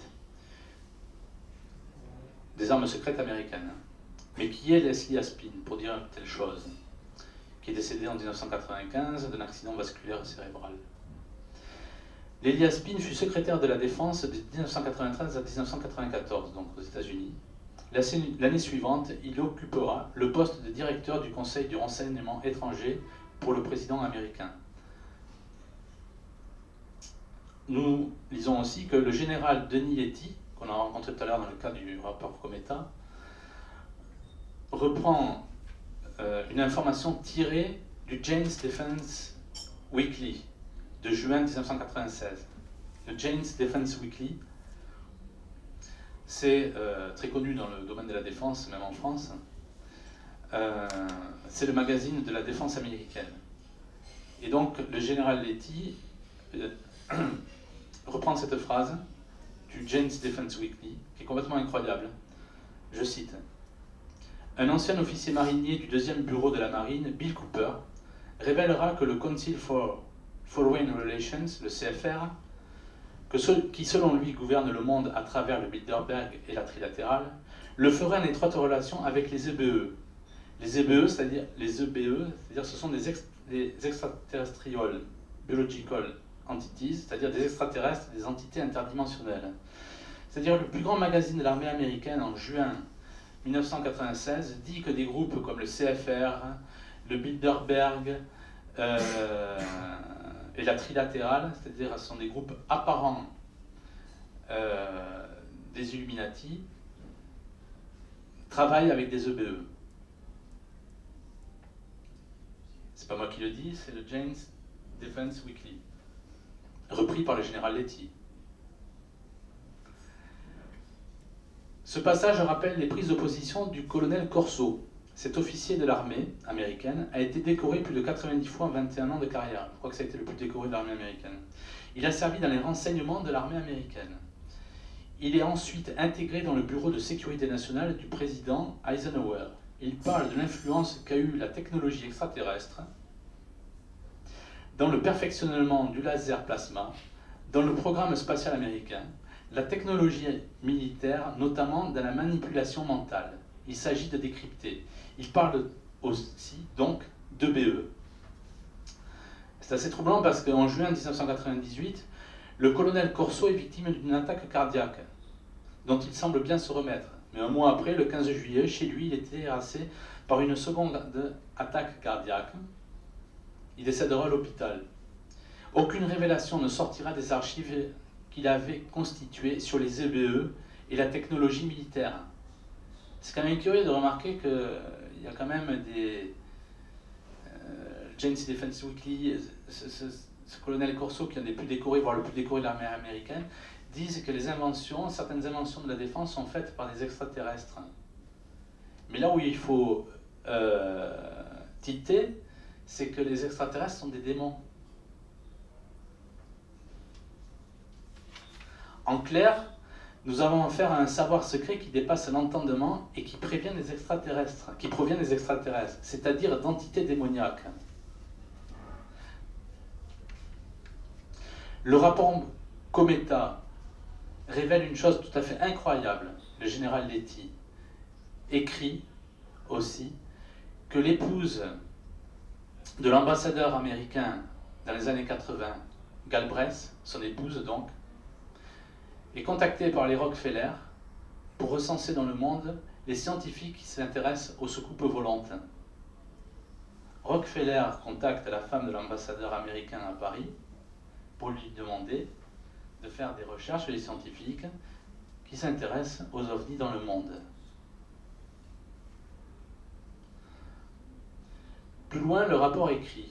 Des armes secrètes américaines. Mais qui est Leslie Aspin pour dire telle chose? Qui est décédé en 1995 d'un accident vasculaire cérébral. Leslie Aspin fut secrétaire de la Défense de 1993 à 1994, donc aux États-Unis. L'année suivante, il occupera le poste de directeur du Conseil du renseignement étranger pour le président américain. Nous lisons aussi que le général Denis Letty, qu'on a rencontré tout à l'heure dans le cadre du rapport Cometa, reprend une information tirée du Jane's Defense Weekly de juin 1996. Le Jane's Defense Weekly, c'est très connu dans le domaine de la défense, même en France. C'est le magazine de la défense américaine. Et donc, le général Letty reprend cette phrase du Jane's Defense Weekly, qui est complètement incroyable. Je cite. « Un ancien officier marinier du 2e bureau de la marine, Bill Cooper, révélera que le Council for Foreign Relations, le CFR, qui selon lui gouverne le monde à travers le Bilderberg et la trilatérale, le ferait en étroite relation avec les EBE. Les EBE, c'est-à-dire ce sont des extraterrestrial biological entities, c'est-à-dire des extraterrestres, des entités interdimensionnelles. C'est-à-dire le plus grand magazine de l'armée américaine en juin 1996 dit que des groupes comme le CFR, le Bilderberg et la trilatérale, c'est-à-dire ce sont des groupes apparents des Illuminati, travaillent avec des EBE. C'est pas moi qui le dis, c'est le Jane's Defense Weekly, repris par le général Letty. Ce passage rappelle les prises de position du colonel Corso. Cet officier de l'armée américaine a été décoré plus de 90 fois en 21 ans de carrière. Je crois que ça a été le plus décoré de l'armée américaine. Il a servi dans les renseignements de l'armée américaine. Il est ensuite intégré dans le bureau de sécurité nationale du président Eisenhower. Il parle de l'influence qu'a eue la technologie extraterrestre dans le perfectionnement du laser plasma, dans le programme spatial américain, la technologie militaire, notamment dans la manipulation mentale. Il s'agit de décrypter. Il parle aussi, donc, d'EBE. C'est assez troublant parce qu'en juin 1998, le colonel Corso est victime d'une attaque cardiaque, dont il semble bien se remettre. Mais un mois après, le 15 juillet, chez lui, il était terrassé par une seconde attaque cardiaque. Il décédera à l'hôpital. Aucune révélation ne sortira des archives qu'il avait constituées sur les EBE et la technologie militaire. C'est quand même curieux de remarquer qu'il y a quand même des... Jane's Defense Weekly, ce colonel Corso, qui est un des plus décorés, voire le plus décoré de l'armée américaine, disent que certaines inventions de la défense sont faites par des extraterrestres. Mais là où il faut tilter, c'est que les extraterrestres sont des démons. En clair, nous avons affaire à un savoir secret qui dépasse l'entendement et qui provient des extraterrestres, c'est-à-dire d'entités démoniaques. Le rapport Cometa révèle une chose tout à fait incroyable. Le général Letty écrit aussi que l'épouse de l'ambassadeur américain dans les années 80, Galbraith, son épouse donc, est contactée par les Rockefeller pour recenser dans le monde les scientifiques qui s'intéressent aux soucoupes volantes. Rockefeller contacte la femme de l'ambassadeur américain à Paris pour lui demander de faire des recherches sur les scientifiques qui s'intéressent aux ovnis dans le monde. Plus loin, le rapport écrit,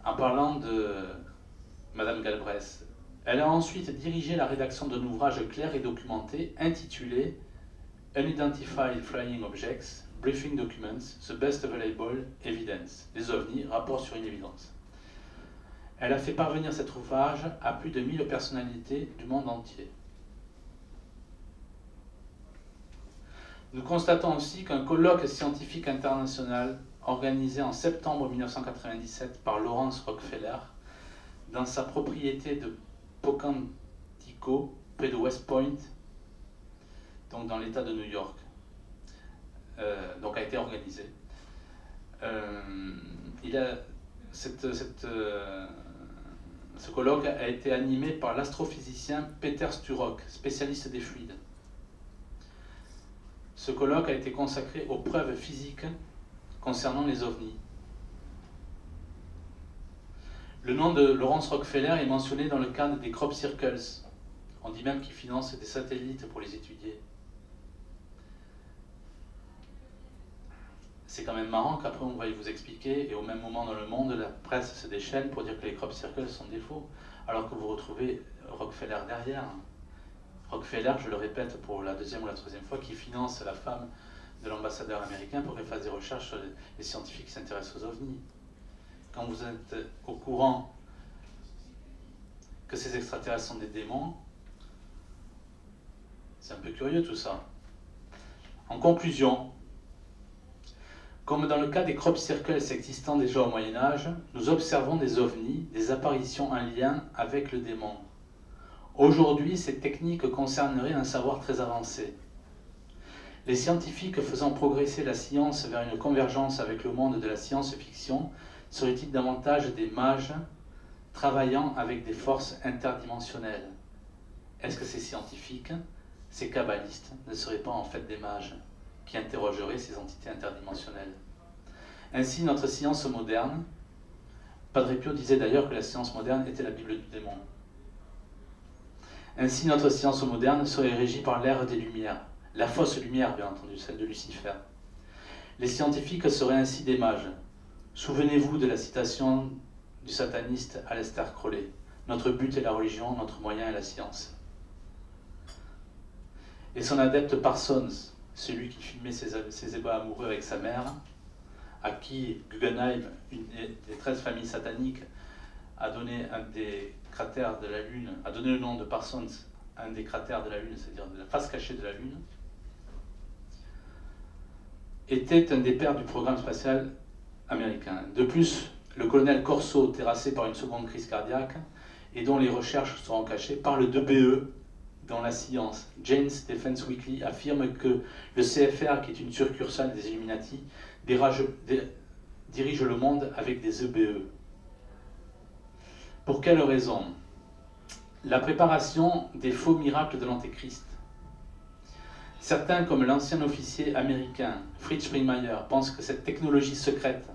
en parlant de Madame Galbraith, elle a ensuite dirigé la rédaction d'un ouvrage clair et documenté intitulé Unidentified Flying Objects, Briefing Documents, The Best Available Evidence. Les ovnis, rapport sur une évidence. Elle a fait parvenir cet ouvrage à plus de 1000 personnalités du monde entier. Nous constatons aussi qu'un colloque scientifique international organisé en septembre 1997 par Lawrence Rockefeller dans sa propriété de Pocantico, près de West Point, donc dans l'État de New York, donc a été organisé. Ce colloque a été animé par l'astrophysicien Peter Sturrock, spécialiste des fluides. Ce colloque a été consacré aux preuves physiques concernant les ovnis. Le nom de Lawrence Rockefeller est mentionné dans le cadre des crop circles. On dit même qu'il finance des satellites pour les étudier. C'est quand même marrant qu'après on va vous expliquer, et au même moment dans le monde, la presse se déchaîne pour dire que les crop circles sont des faux, alors que vous retrouvez Rockefeller derrière. Rockefeller, je le répète pour la deuxième ou la troisième fois, qui finance la femme de l'ambassadeur américain pour qu'elle fasse des recherches sur les scientifiques qui s'intéressent aux ovnis. Quand vous êtes au courant que ces extraterrestres sont des démons, c'est un peu curieux tout ça. En conclusion, comme dans le cas des crop circles existant déjà au Moyen-Âge, nous observons des ovnis, des apparitions en lien avec le démon. Aujourd'hui, ces techniques concerneraient un savoir très avancé. Les scientifiques faisant progresser la science vers une convergence avec le monde de la science-fiction seraient-ils davantage des mages travaillant avec des forces interdimensionnelles? Est-ce que ces scientifiques, ces kabbalistes, ne seraient pas en fait des mages qui interrogeraient ces entités interdimensionnelles? Ainsi, notre science moderne, Padre Pio disait d'ailleurs que la science moderne était la Bible du démon. Ainsi, notre science moderne serait régie par l'ère des Lumières, la fausse lumière, bien entendu, celle de Lucifer. Les scientifiques seraient ainsi des mages. Souvenez-vous de la citation du sataniste Aleister Crowley. Notre but est la religion, notre moyen est la science. Et son adepte Parsons, celui qui filmait ses ébats amoureux avec sa mère, à qui Guggenheim, une des 13 familles sataniques, a donné un des cratères de la Lune, a donné le nom de Parsons à un des cratères de la Lune, c'est-à-dire de la face cachée de la Lune, était un des pères du programme spatial américain. De plus, le colonel Corso, terrassé par une seconde crise cardiaque, et dont les recherches seront cachées, parle d'EBE dans la science. Jane's Defense Weekly affirme que le CFR, qui est une succursale des Illuminati, dirige le monde avec des EBE. Pour quelle raison? La préparation des faux miracles de l'Antéchrist. Certains, comme l'ancien officier américain Fritz Springmeier, pensent que cette technologie secrète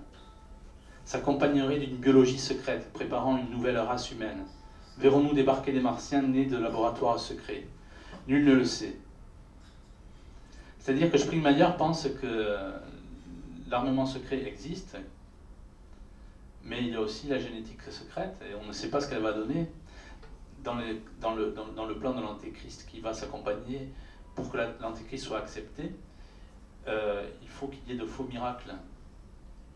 s'accompagnerait d'une biologie secrète préparant une nouvelle race humaine. Verrons-nous débarquer des Martiens nés de laboratoires secrets? Nul ne le sait. C'est-à-dire que Springmeier pense que l'armement secret existe, mais il y a aussi la génétique secrète, et on ne sait pas ce qu'elle va donner dans le plan de l'Antéchrist qui va s'accompagner. Pour que l'Antéchrist soit accepté, il faut qu'il y ait de faux miracles,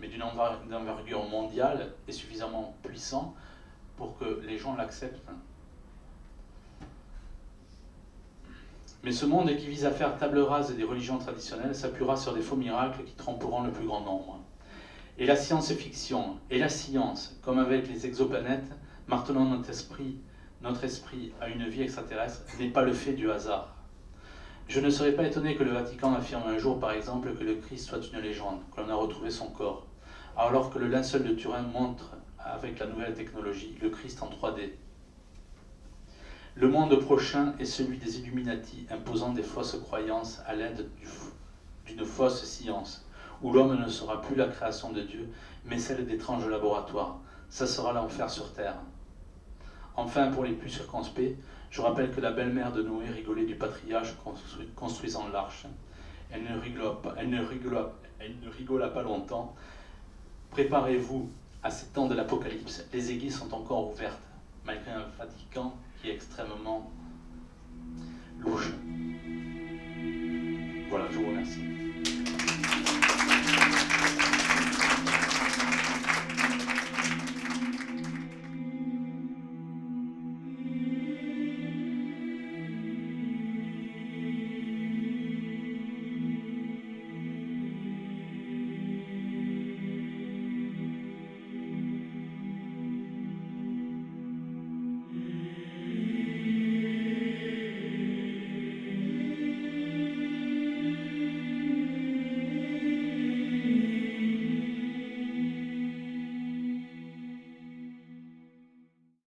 mais d'une envergure mondiale et suffisamment puissant pour que les gens l'acceptent. Mais ce monde qui vise à faire table rase des religions traditionnelles s'appuiera sur des faux miracles qui tromperont le plus grand nombre. Et la science-fiction et la science, comme avec les exoplanètes, maintenant notre esprit à une vie extraterrestre, n'est pas le fait du hasard. Je ne serais pas étonné que le Vatican affirme un jour, par exemple, que le Christ soit une légende, que l'on a retrouvé son corps, alors que le linceul de Turin montre, avec la nouvelle technologie, le Christ en 3D. Le monde prochain est celui des Illuminati, imposant des fausses croyances à l'aide d'une fausse science, où l'homme ne sera plus la création de Dieu, mais celle d'étranges laboratoires. Ça sera l'enfer sur terre. Enfin, pour les plus circonspects, je rappelle que la belle-mère de Noé rigolait du patriarche construisant l'arche. Elle ne rigola pas longtemps. Préparez-vous à ces temps de l'Apocalypse. Les églises sont encore ouvertes, malgré un Vatican qui est extrêmement louche.